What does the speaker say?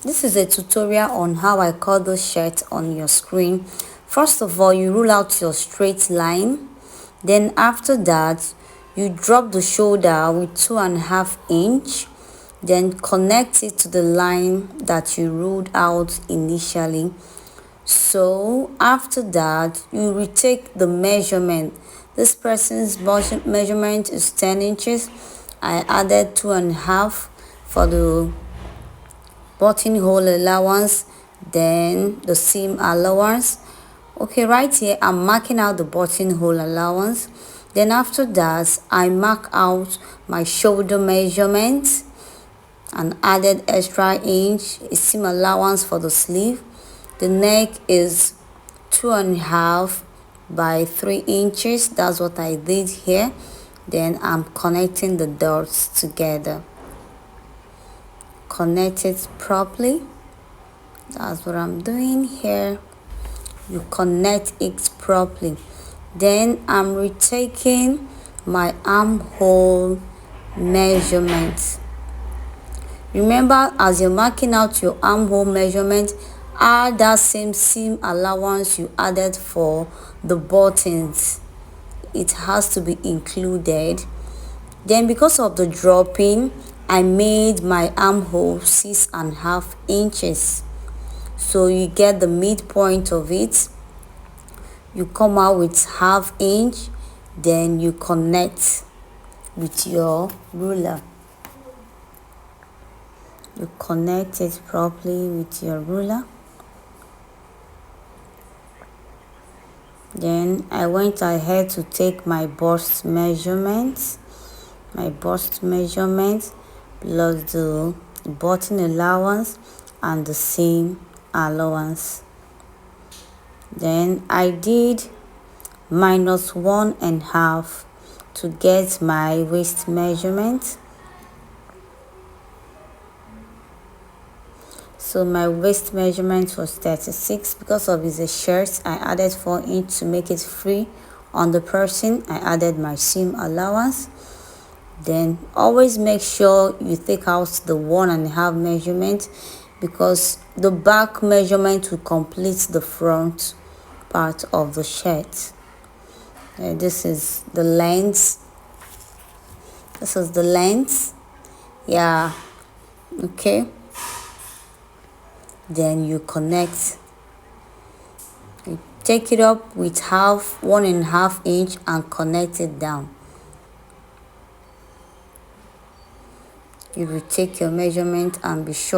This is a tutorial on how I cut the shirt on your screen. First of all, you rule out your straight line. Then after that, you drop the shoulder with 2.5 inch. Then connect it to the line that you ruled out initially. So after that, you retake the measurement. This person's measurement is 10 inches. I added 2.5 for the buttonhole allowance, then the seam allowance. Okay, right here I'm marking out the buttonhole allowance. Then after that, I mark out my shoulder measurement and added extra inch, a seam allowance for the sleeve. The neck is 2.5 by 3 inches. That's what I did here. Then I'm connecting the dots together. Connect it properly. That's what I'm doing here. You connect it properly. Then I'm retaking my armhole measurement. Remember, as you're marking out your armhole measurement, add that same seam allowance you added for the buttons. It has to be included. Then because of the dropping, I made my armhole 6.5 inches. So you get the midpoint of it. You come out with 1/2 inch. Then you connect with your ruler. You connect it properly with your ruler. Then I went ahead to take my bust measurements. My bust measurement plus the button allowance and the seam allowance. Then I did -1.5 to get my waist measurement. So my waist measurement was 36. Because of it's a shirt, I added 4 inch to make it free on the person. I added my seam allowance. Then always make sure you take out the 1.5 measurement, because the back measurement will complete the front part of the shirt. This is the length. This is the length. Yeah. Okay. Then you connect. You take it up with 1.5 inch and connect it down. You will take your measurement and be sure